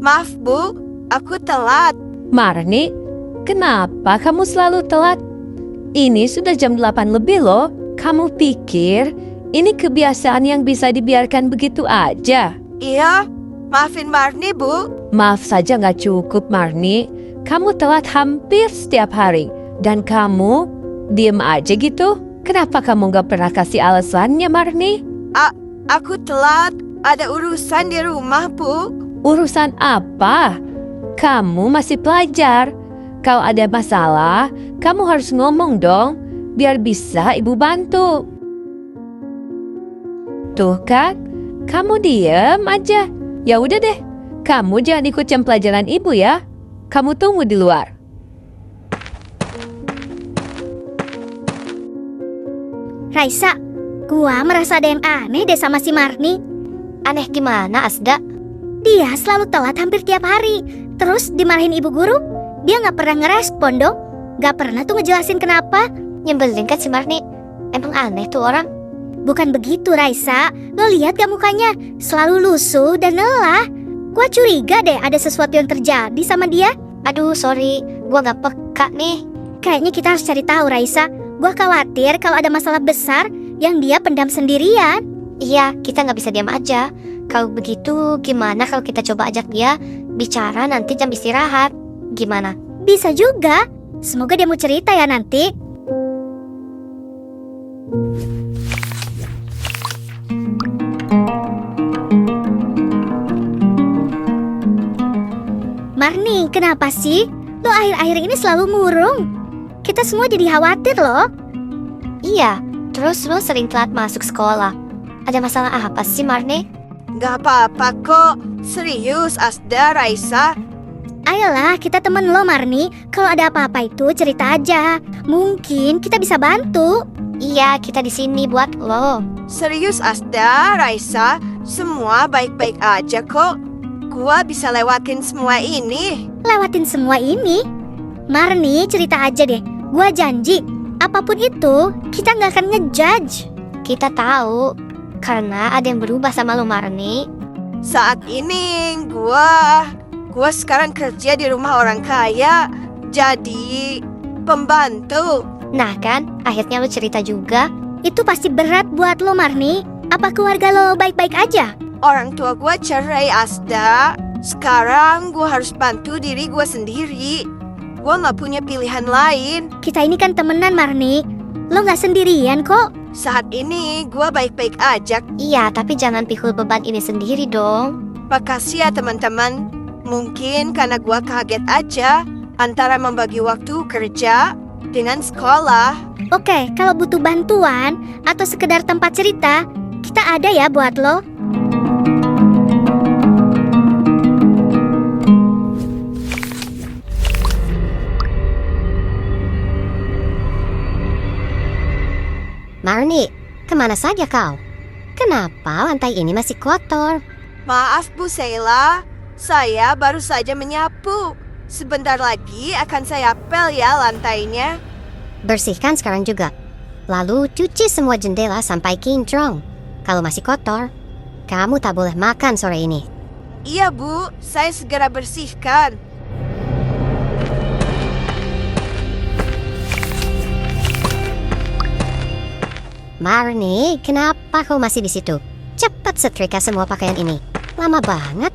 Maaf, Bu. Aku telat. Marni, kenapa kamu selalu telat? Ini sudah jam 8 lebih loh. Kamu pikir ini kebiasaan yang bisa dibiarkan begitu aja? Iya, maafin Marni, Bu. Maaf saja nggak cukup, Marni. Kamu telat hampir setiap hari. Dan kamu diem aja gitu? Kenapa kamu nggak pernah kasih alasannya, Marni? Aku telat. Ada urusan di rumah, Bu. Urusan apa? Kamu masih pelajar. Kalau ada masalah, kamu harus ngomong dong, biar bisa ibu bantu. Tuh kan, kamu diem aja. Ya udah deh, kamu jangan ikut jam pelajaran ibu ya. Kamu tunggu di luar. Raisa, gua merasa ada yang aneh deh sama si Marni. Aneh gimana, Asda? Dia selalu telat hampir tiap hari. Terus dimarahin ibu guru. Dia gak pernah ngerespon dong. Gak pernah tuh ngejelasin kenapa. Nyebelin kan si Marni? Emang aneh tuh orang. Bukan begitu, Raisa. Lo lihat gak mukanya? Selalu lusuh dan lelah. Gua curiga deh ada sesuatu yang terjadi sama dia. Aduh, sorry. Gua gak peka nih. Kayaknya kita harus cari tahu, Raisa. Gua khawatir kalau ada masalah besar yang dia pendam sendirian. Iya, kita gak bisa diam aja. Kalau begitu, gimana kalau kita coba ajak dia bicara nanti jam istirahat? Gimana? Bisa juga. Semoga dia mau cerita ya nanti. Marni, kenapa sih? Lo akhir-akhir ini selalu murung. Kita semua jadi khawatir loh. Iya, terus lo sering telat masuk sekolah. Ada masalah apa sih, Marni? Gak apa-apa kok. Serius, Asda, Raisa. Ayolah, kita temen lo, Marni. Kalau ada apa-apa itu cerita aja. Mungkin kita bisa bantu. Iya, kita di sini buat lo. Serius, Asda, Raisa. Semua baik-baik aja kok. Gua bisa lewatin semua ini. Lewatin semua ini? Marni, cerita aja deh. Gua janji, apapun itu, kita nggak akan ngejudge. Kita tahu, karena ada yang berubah sama lo, Marni. Saat ini gua sekarang kerja di rumah orang kaya. Jadi pembantu. Nah kan, akhirnya lo cerita juga. Itu pasti berat buat lo, Marni. Apa keluarga lo baik-baik aja? Orang tua gua cerai, Asda. Sekarang gua harus bantu diri gua sendiri. Gua gak punya pilihan lain. Kita ini kan temenan, Marni. Lo gak sendirian kok. Saat ini gua baik-baik aja. Iya, tapi jangan pikul beban ini sendiri dong. Makasih ya teman-teman. Mungkin karena gua kaget aja antara membagi waktu kerja dengan sekolah. Oke, kalau butuh bantuan atau sekedar tempat cerita, kita ada ya buat lo. Marni, kemana saja kau? Kenapa lantai ini masih kotor? Maaf Bu Sheila, saya baru saja menyapu. Sebentar lagi akan saya pel ya lantainya. Bersihkan sekarang juga. Lalu cuci semua jendela sampai kinclong. Kalau masih kotor, kamu tak boleh makan sore ini. Iya Bu, saya segera bersihkan. Marni, kenapa kau masih di situ? Cepat setrika semua pakaian ini. Lama banget.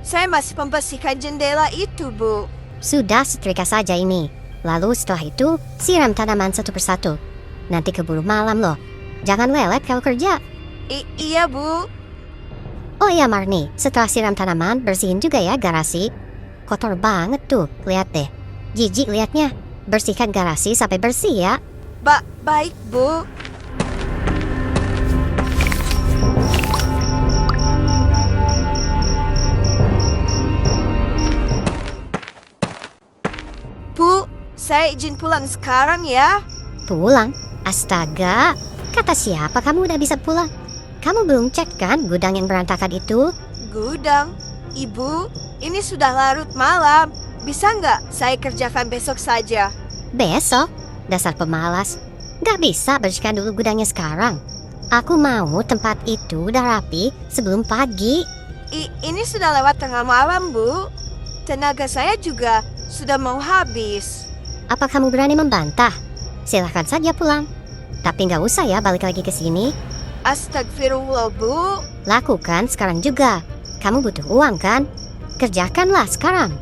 Saya masih membersihkan jendela itu, Bu. Sudah, setrika saja ini. Lalu setelah itu, siram tanaman satu persatu. Nanti keburu malam loh. Jangan lelet kalau kerja. Iya, Bu. Oh iya Marni, setelah siram tanaman, bersihin juga ya garasi. Kotor banget tuh, lihat deh. Jijik liatnya. Bersihkan garasi sampai bersih ya. Baik, Bu. Bu, saya izin pulang sekarang ya. Pulang? Astaga, kata siapa kamu udah bisa pulang? Kamu belum cek kan gudang yang berantakan itu? Gudang? Ibu, ini sudah larut malam. Bisa nggak saya kerjakan besok saja? Besok? Dasar pemalas. Gak bisa bersihkan dulu gudangnya sekarang. Aku mau tempat itu udah rapi sebelum pagi. Ini sudah lewat tengah malam, Bu. Tenaga saya juga sudah mau habis. Apa kamu berani membantah? Silahkan saja pulang. Tapi nggak usah ya balik lagi ke sini. Astagfirullah, Bu. Lakukan sekarang juga. Kamu butuh uang kan? Kerjakanlah sekarang.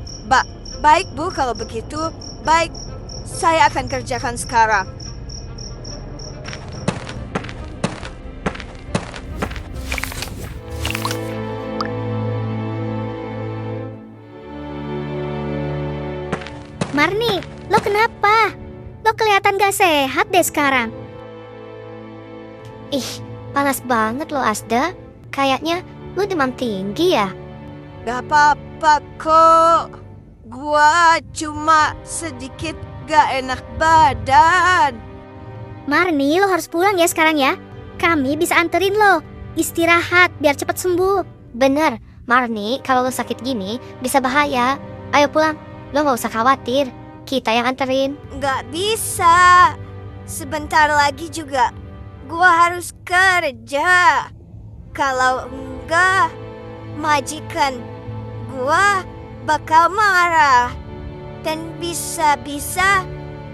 Baik, Bu, kalau begitu. Baik, saya akan kerjakan sekarang. Marni, lo kenapa? Lo kelihatan gak sehat deh sekarang. Ih, panas banget lo Asda. Kayaknya lo demam tinggi ya? Gak apa-apa kok. Gua cuma sedikit gak enak badan. Marni, lo harus pulang ya sekarang ya. Kami bisa anterin lo. Istirahat biar cepat sembuh. Bener, Marni, kalau lo sakit gini bisa bahaya. Ayo pulang, lo gak usah khawatir. Kita yang anterin. Gak bisa. Sebentar lagi juga gua harus kerja. Kalau enggak, majikan gua bakal marah. Dan bisa-bisa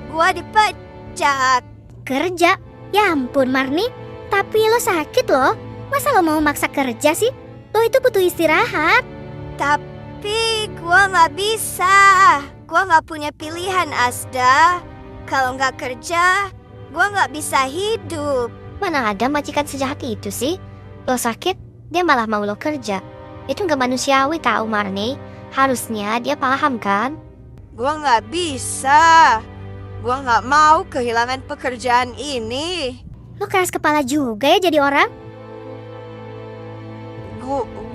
gua dipecat. Kerja? Ya ampun Marni, tapi lo sakit loh. Masa lo mau maksa kerja sih? Lo itu butuh istirahat. Tapi gua nggak bisa. Gua nggak punya pilihan, Asda. Kalau nggak kerja, gua nggak bisa hidup. Mana ada majikan sejahat itu sih? Lo sakit, dia malah mau lo kerja. Itu nggak manusiawi tahu Marni. Harusnya dia paham kan? Gua nggak bisa. Gua nggak mau kehilangan pekerjaan ini. Lo keras kepala juga ya jadi orang.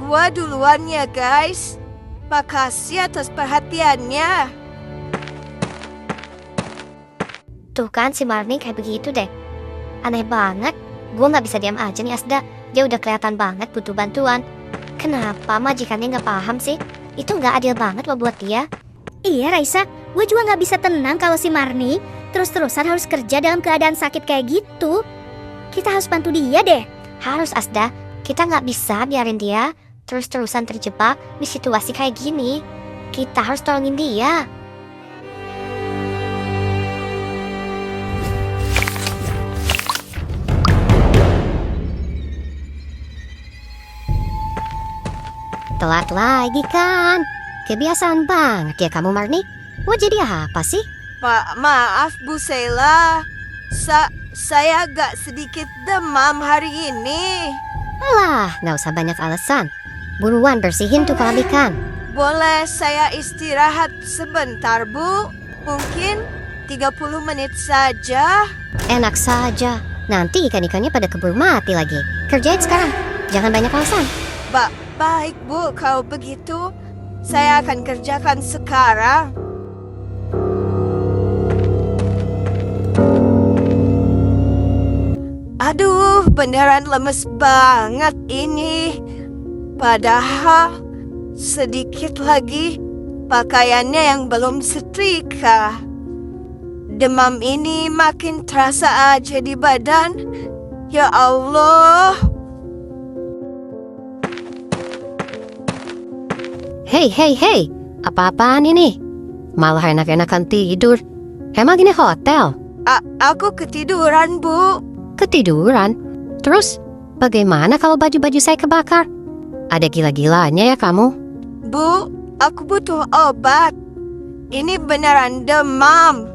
Gua duluan ya, guys. Makasih atas perhatiannya. Tuh kan si Marni kayak begitu deh. Aneh banget. Gue gak bisa diam aja nih Asda. Dia udah kelihatan banget butuh bantuan. Kenapa majikannya gak paham sih? Itu gak adil banget loh buat dia. Iya Raisa, gue juga gak bisa tenang kalau si Marni terus-terusan harus kerja dalam keadaan sakit kayak gitu. Kita harus bantu dia deh. Harus Asda. Kita gak bisa biarin dia terus-terusan terjebak di situasi kayak gini. Kita harus tolongin dia. Telat lagi kan? Kebiasaan banget ya kamu Marni. Mau jadi apa sih? Maaf Bu Sheila. Saya agak sedikit demam hari ini. Alah, gak usah banyak alasan. Buruan bersihin tuh kolam ikan. Boleh saya istirahat sebentar, Bu? Mungkin 30 menit saja. Enak saja. Nanti ikan-ikannya pada keburu mati lagi. Kerjain sekarang. Jangan banyak alasan. Baik, Bu. Kalau begitu, saya akan kerjakan sekarang. Aduh, beneran lemes banget ini. Padahal sedikit lagi pakaiannya yang belum setrika. Demam ini makin terasa aja di badan. Ya Allah. Hei, apa-apaan ini? Malah enak-enakan tidur. Emang ini hotel? Aku ketiduran, Bu. Ketiduran? Terus, bagaimana kalau baju-baju saya kebakar? Ada gila-gilanya ya kamu? Bu, aku butuh obat. Ini beneran demam.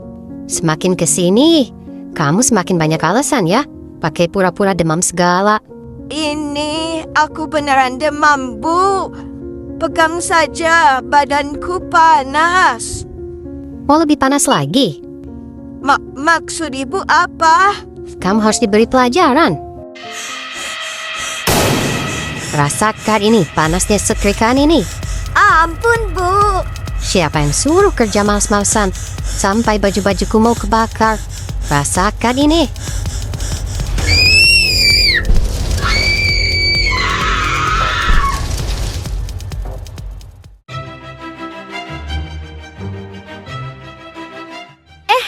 Semakin kesini, kamu semakin banyak alasan ya. Pakai pura-pura demam segala. Ini aku beneran demam, Bu. Pegang saja, badanku panas. Mau lebih panas lagi? Maksud Ibu apa? Kamu harus diberi pelajaran. Rasakan ini, panasnya setrikaan ini. Ampun, Bu. Siapa yang suruh kerja males-malesan sampai baju-bajuku mau kebakar? Rasakan ini.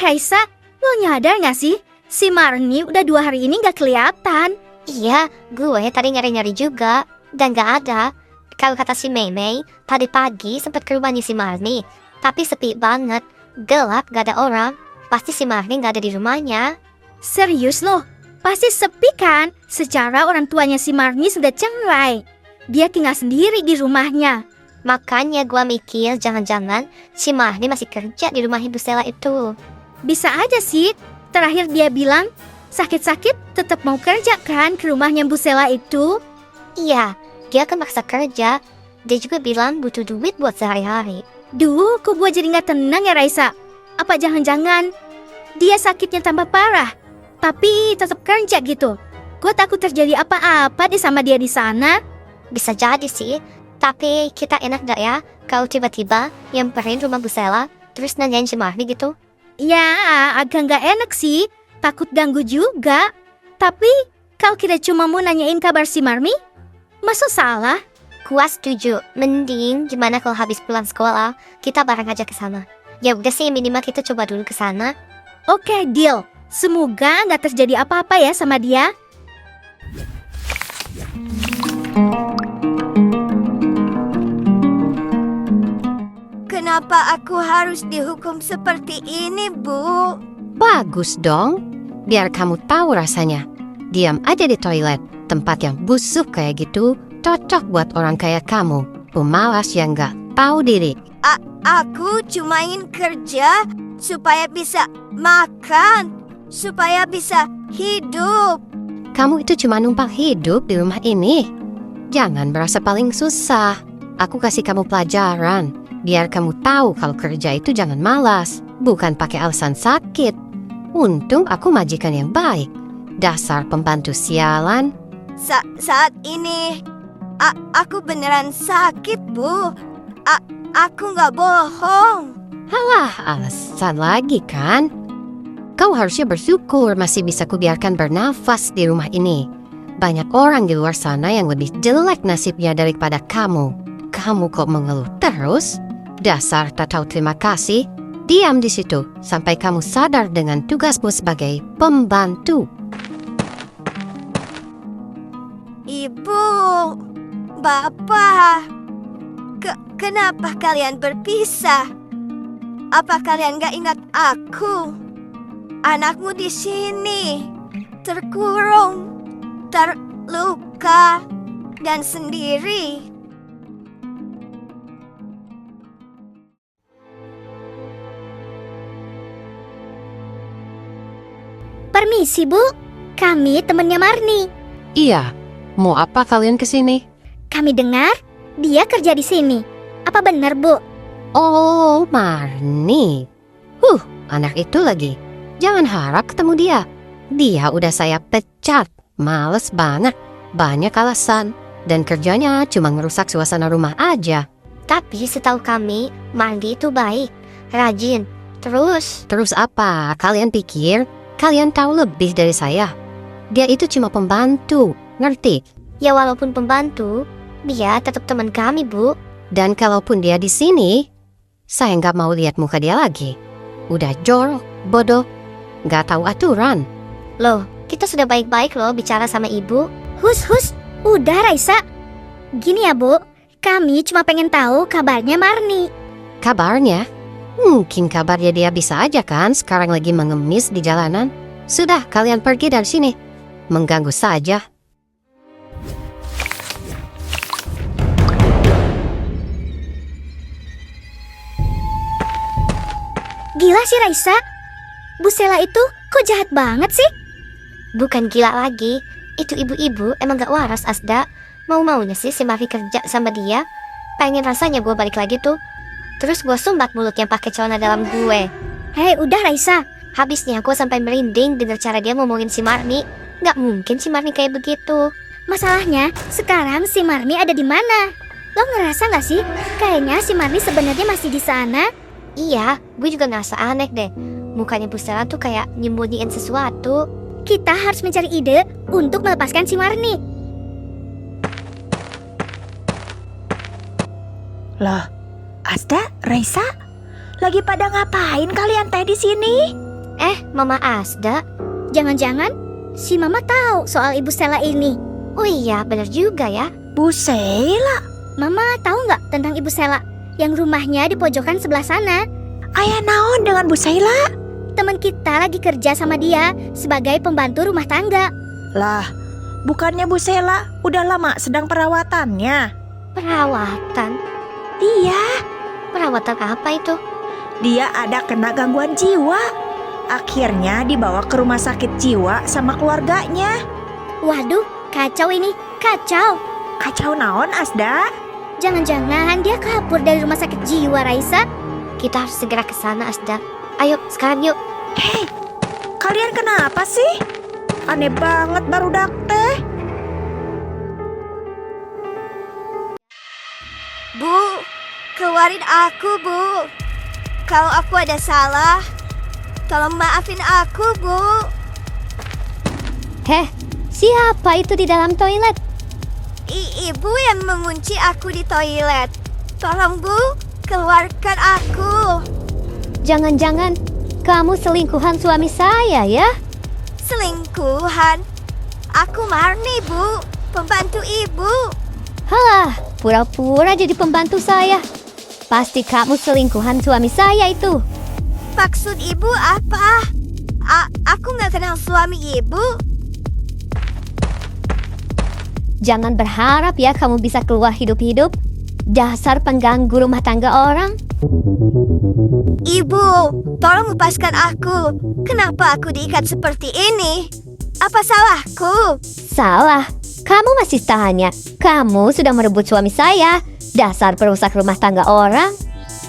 Raisa, lo nyadar gak sih? Si Marni udah 2 hari ini gak kelihatan. Iya, gue tadi nyari-nyari juga dan gak ada. Kalau kata si Mei, tadi pagi sempat ke rumahnya si Marni. Tapi sepi banget, gelap, gak ada orang. Pasti si Marni gak ada di rumahnya. Serius loh? Pasti sepi kan? Secara orang tuanya si Marni sudah cerai. Dia tinggal sendiri di rumahnya. Makanya gua mikir jangan-jangan si Marni masih kerja di rumah Ibu Stella itu. Bisa aja sih. Terakhir dia bilang sakit-sakit tetap mau kerja kan ke rumahnya Bu Sela itu. Iya, dia kan maksa kerja. Dia juga bilang butuh duit buat sehari-hari. Duh, kok gua jadi nggak tenang ya Raisa? Apa jangan-jangan dia sakitnya tambah parah, tapi tetap kerja gitu? Gua takut terjadi apa-apa deh sama dia di sana. Bisa jadi sih, tapi kita enak gak ya kalau tiba-tiba nyamperin rumah Bu Sela terus nanyain si Marni gitu? Ya, agak nggak enak sih. Takut ganggu juga. Tapi kalau kita cuma mau nanyain kabar si Marni, masa salah? Gua setuju. Mending gimana kalau habis pulang sekolah kita bareng aja ke sana. Ya udah sih, minimal kita coba dulu ke sana. Oke, deal. Semoga nggak terjadi apa-apa ya sama dia. Kenapa aku harus dihukum seperti ini, Bu? Bagus dong. Biar kamu tahu rasanya. Diam aja di toilet. Tempat yang busuk kayak gitu cocok buat orang kayak kamu. Pemalas yang gak tahu diri. Aku cuma ingin kerja supaya bisa makan, supaya bisa hidup. Kamu itu cuma numpang hidup di rumah ini. Jangan merasa paling susah. Aku kasih kamu pelajaran. Biar kamu tahu kalau kerja itu jangan malas. Bukan pakai alasan sakit. Untung aku majikan yang baik. Dasar pembantu sialan. Saat ini aku beneran sakit, Bu. Aku nggak bohong. Halah, alasan lagi kan? Kau harusnya bersyukur masih bisa kubiarkan bernafas di rumah ini. Banyak orang di luar sana yang lebih jelek nasibnya daripada kamu. Kamu kok mengeluh terus? Dasar tak tahu terima kasih. Diam di situ sampai kamu sadar dengan tugasmu sebagai pembantu. Ibu, Bapak, kenapa kalian berpisah? Apa kalian gak ingat aku? Anakmu di sini, terkurung, terluka, dan sendiri. Permisi, Bu. Kami temannya Marni. Iya, mau apa kalian kesini? Kami dengar dia kerja di sini. Apa benar, Bu? Oh, Marni. Anak itu lagi. Jangan harap ketemu dia. Dia udah saya pecat. Males banget. Banyak alasan. Dan kerjanya cuma ngerusak suasana rumah aja. Tapi setahu kami, Marni itu baik, rajin. Terus apa? Kalian pikir kalian tahu lebih dari saya? Dia itu cuma pembantu. Ngerti? ya walaupun pembantu, dia tetap teman kami, Bu. Dan kalaupun dia di sini, saya nggak mau lihat muka dia lagi. Udah jorok, bodoh, nggak tahu aturan. Loh, kita sudah baik-baik loh bicara sama ibu. Hus, udah Raisa. Gini ya, Bu, kami cuma pengen tahu kabarnya Marni. Kabarnya? Mungkin kabarnya dia bisa aja kan sekarang lagi mengemis di jalanan. Sudah, kalian pergi dari sini. Mengganggu saja. Gila sih Raisa. Bu Sela itu kok jahat banget sih? Bukan gila lagi, itu ibu-ibu emang gak waras, Asda. Mau-maunya sih si Marni kerja sama dia. Pengen rasanya gue balik lagi tuh. Terus gue sumbat mulutnya pakai celana dalam gue. Hei, udah Raisa. Habisnya gue sampai merinding denger cara dia ngomongin si Marni. Gak mungkin si Marni kayak begitu. Masalahnya, sekarang si Marni ada di mana? Lo ngerasa gak sih? Kayaknya si Marni sebenarnya masih di sana. Iya, gue juga ngerasa aneh deh. Mukanya Bu Sela tuh kayak nyembunyiin sesuatu. Kita harus mencari ide untuk melepaskan si Marni. Loh, Asda, Raisa, lagi pada ngapain kalian teh di sini? Mama Asda. Jangan-jangan si Mama tahu soal Ibu Sela ini. Oh iya, bener juga ya. Bu Sela, Mama tahu nggak tentang Ibu Sela yang rumahnya di pojokan sebelah sana? Ayah naon dengan Bu Saila? Teman kita lagi kerja sama dia sebagai pembantu rumah tangga. Lah, bukannya Bu Sela udah lama sedang perawatannya? Perawatan? Iya, Perawatan apa itu? dia ada kena gangguan jiwa. Akhirnya dibawa ke rumah sakit jiwa sama keluarganya. Waduh, kacau ini, kacau. Kacau naon, Asda? Jangan-jangan dia kabur dari rumah sakit jiwa, Raisa. Kita harus segera ke sana, Asda. Ayo, sekarang yuk. Hei, kalian kenapa sih? Aneh banget barudak teh. Bu, keluarin aku, Bu. Kalau aku ada salah, tolong maafin aku, Bu. Heh, siapa itu di dalam toilet? Ibu yang mengunci aku di toilet. Tolong, Bu, keluarkan aku. Jangan-jangan kamu selingkuhan suami saya ya? Selingkuhan? Aku Marni, Bu. Pembantu Ibu. Halah, pura-pura jadi pembantu saya. Pasti kamu selingkuhan suami saya itu. Maksud Ibu apa? Aku nggak kenal suami Ibu. Jangan berharap ya kamu bisa keluar hidup-hidup. Dasar pengganggu rumah tangga orang. Ibu, tolong lepaskan aku. Kenapa aku diikat seperti ini? Apa salahku? Salah, kamu masih tanya. Kamu sudah merebut suami saya. Dasar perusak rumah tangga orang.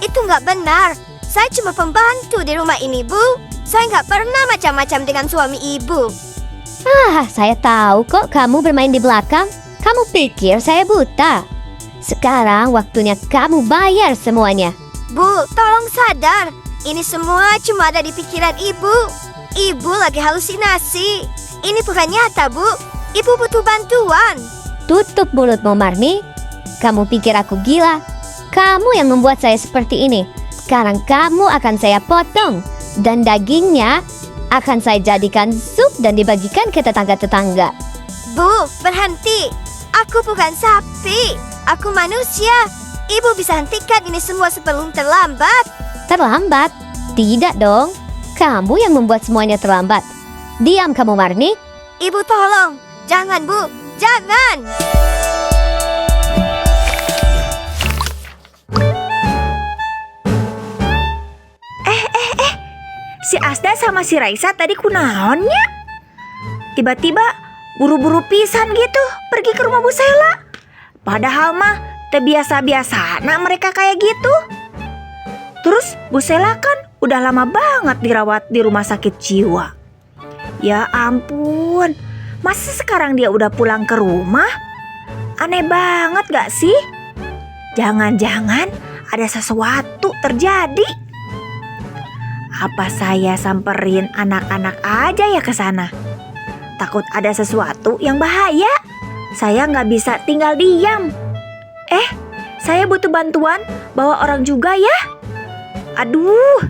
Itu nggak benar. Saya cuma pembantu di rumah ini, Bu. Saya nggak pernah macam-macam dengan suami Ibu. Saya tahu kok kamu bermain di belakang. Kamu pikir saya buta. Sekarang waktunya kamu bayar semuanya. Bu, tolong sadar. Ini semua cuma ada di pikiran Ibu. Ibu lagi halusinasi. Ini bukan nyata, Bu. Ibu butuh bantuan. Tutup mulutmu, Marni. Kamu pikir aku gila? Kamu yang membuat saya seperti ini. Sekarang kamu akan saya potong. Dan dagingnya akan saya jadikan sup dan dibagikan ke tetangga-tetangga. Bu, berhenti. Aku bukan sapi. Aku manusia. Ibu bisa hentikan ini semua sebelum terlambat. Terlambat? Tidak dong. Kamu yang membuat semuanya terlambat. Diam kamu, Marni. Ibu tolong. Jangan, Bu. Jangan. Si Asda sama si Raisa tadi kunaonnya? Tiba-tiba buru-buru pisan gitu pergi ke rumah Bu Sela. Padahal mah terbiasa-biasa mereka kayak gitu. Terus Bu Sela kan udah lama banget dirawat di rumah sakit jiwa. Ya ampun, masa sekarang dia udah pulang ke rumah? Aneh banget gak sih? Jangan-jangan ada sesuatu terjadi. Apa saya samperin anak-anak aja ya ke sana? Takut ada sesuatu yang bahaya. Saya nggak bisa tinggal diam. Saya butuh bantuan bawa orang juga ya. Aduh,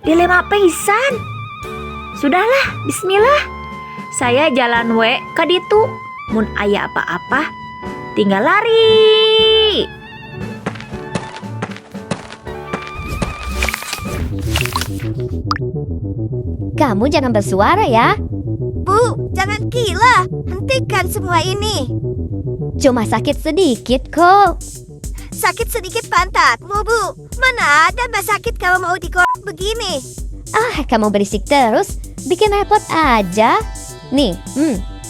dilema pisan. Sudahlah, bismillah. Saya jalan we ka ditu. Mun aya apa-apa, tinggal lari. Kamu jangan bersuara ya. Bu, jangan gila. Hentikan semua ini. Cuma sakit sedikit kok. Sakit sedikit pantatmu, Bu. Mana ada mbak sakit kalau mau dikorek begini. Kamu berisik terus. Bikin repot aja. Nih,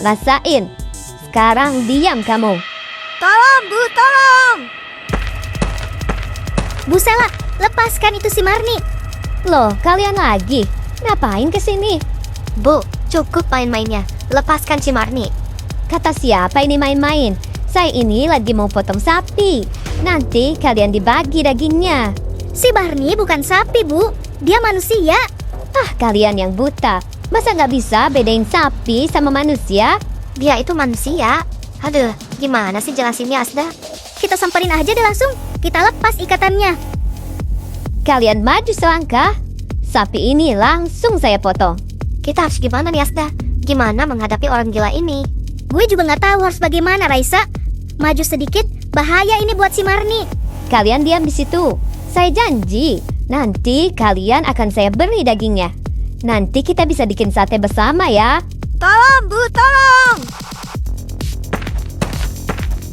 rasain. Sekarang diam kamu. Tolong, Bu, tolong. Bu Sela, lepaskan itu si Marni. Loh, kalian lagi? Ngapain kesini? Bu, cukup main-mainnya. Lepaskan si Marni. Kata siapa ini main-main? Saya ini lagi mau potong sapi. Nanti kalian dibagi dagingnya. Si Marni bukan sapi, Bu. Dia manusia. Kalian yang buta. Masa nggak bisa bedain sapi sama manusia? Dia itu manusia. Aduh, gimana sih jelasinnya, Asda? Kita samperin aja deh langsung. Kita lepas ikatannya. Kalian maju selangkah. Sapi ini langsung saya potong. Kita harus gimana nih, Asda? Gimana menghadapi orang gila ini? Gue juga nggak tahu harus bagaimana, Raisa. Maju sedikit, Bahaya ini buat si Marni. Kalian diam di situ. Saya janji, nanti kalian akan saya beri dagingnya. Nanti kita bisa bikin sate bersama ya. Tolong, Bu, tolong!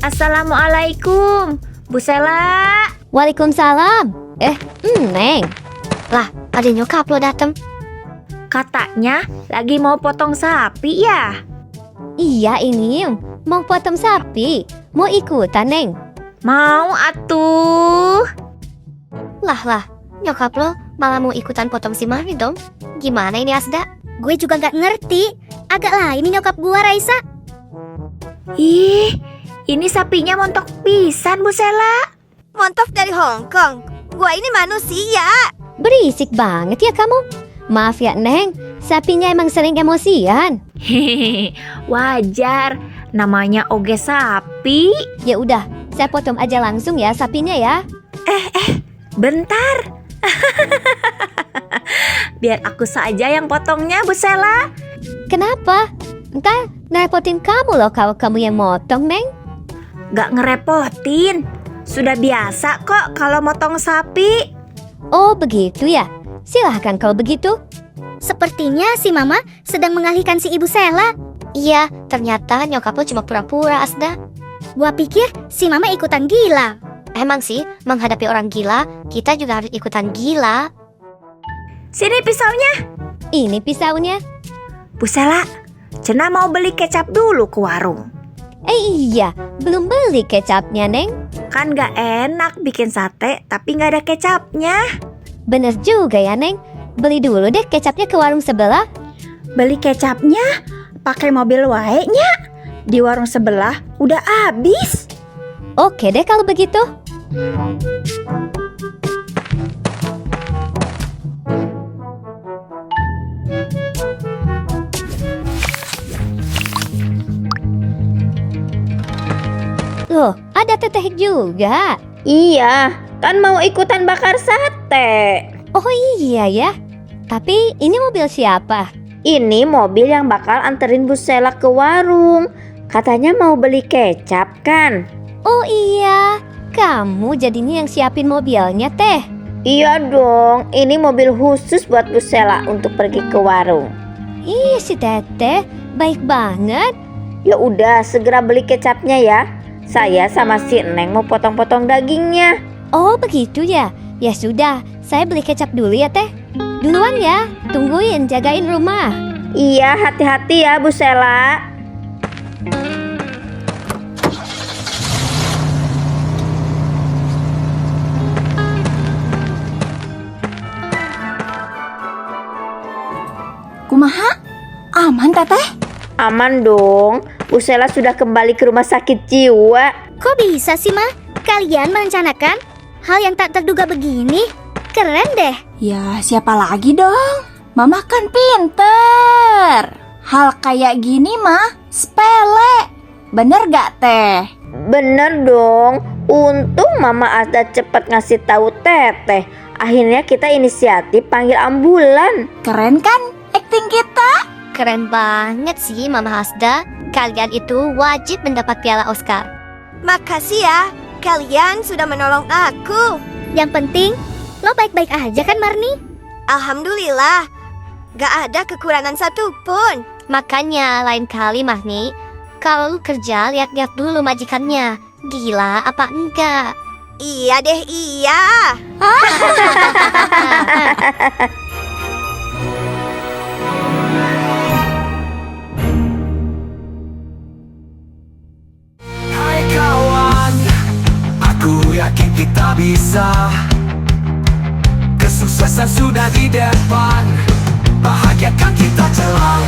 Assalamualaikum, Bu Sela. Waalaikumsalam. Neng. Lah, ada nyokap lo dateng. Katanya lagi mau potong sapi ya? Iya ini, mau potong sapi. Mau ikutan, Neng? Mau atuh. Lah, nyokap lo malah mau ikutan potong si Marni dong. Gimana ini Asda? Gue juga gak ngerti. Agak lain ini nyokap gua, Raisa. Ih, ini sapinya montok pisan, Bu Sela. Montok dari Hong Kong. Gua ini manusia. Berisik banget ya kamu. Maaf ya, Neng. Sapinya emang sering emosian. Hehehe, wajar. Namanya oge sapi. Ya udah, saya potong aja langsung ya sapinya ya. Bentar. Biar aku saja yang potongnya, Bu Sela. Kenapa? Ntar ngerepotin kamu loh kalau kamu yang motong, Neng. Gak ngerepotin. Sudah biasa kok kalau motong sapi. Oh begitu ya. Silahkan kalau begitu. Sepertinya si Mama sedang mengalihkan si Ibu Sela. Iya, ternyata nyokap lo cuma pura-pura Asda. Gua pikir si Mama ikutan gila. Emang sih, menghadapi orang gila, kita juga harus ikutan gila. Sini pisaunya. Ini pisaunya. Bu Sela, Cena mau beli kecap dulu ke warung. Iya, belum beli kecapnya, Neng. Kan gak enak bikin sate tapi gak ada kecapnya. Bener juga ya, Neng. Beli dulu deh kecapnya ke warung sebelah. Beli kecapnya pakai mobil wae nya. Di warung sebelah udah habis. Oke deh kalau begitu. Loh, ada teteh juga. Iya, kan mau ikutan bakar sate. Oh iya ya. Tapi ini mobil siapa? Ini mobil yang bakal anterin Bu Sela ke warung. Katanya mau beli kecap kan? Oh iya, kamu jadinya yang siapin mobilnya, Teh. Iya dong, ini mobil khusus buat Bu Sela untuk pergi ke warung. Ih, si Teteh baik banget. Ya udah, segera beli kecapnya ya. Saya sama si Neng mau potong-potong dagingnya. Oh begitu ya. Ya sudah, saya beli kecap dulu ya, Teh. Duluan ya, tungguin, jagain rumah. Iya, hati-hati ya Bu Sela. Kumaha? Aman teteh? Aman dong, Bu Sela sudah kembali ke rumah sakit jiwa. Kok bisa sih, Ma? Kalian merencanakan hal yang tak terduga begini? Keren deh. Ya siapa lagi dong? Mama kan pinter. Hal kayak gini mah sepele. Bener gak teh? Bener dong, untung Mama Asda cepat ngasih tahu Teteh. Akhirnya kita inisiatif panggil ambulan. Keren kan akting kita? Keren banget sih Mama Asda. Kalian itu wajib mendapat piala Oscar. Makasih ya, kalian sudah menolong aku. Yang penting, lo baik-baik aja kan, Marni? Alhamdulillah, gak ada kekurangan satupun. Makanya lain kali Marni, kalau lu kerja lihat-lihat dulu majikannya. Gila apa enggak? Iya deh, iya. Hai kawan, aku yakin kita bisa. Kesuksesan sudah di depan, bahagiakan kita celang.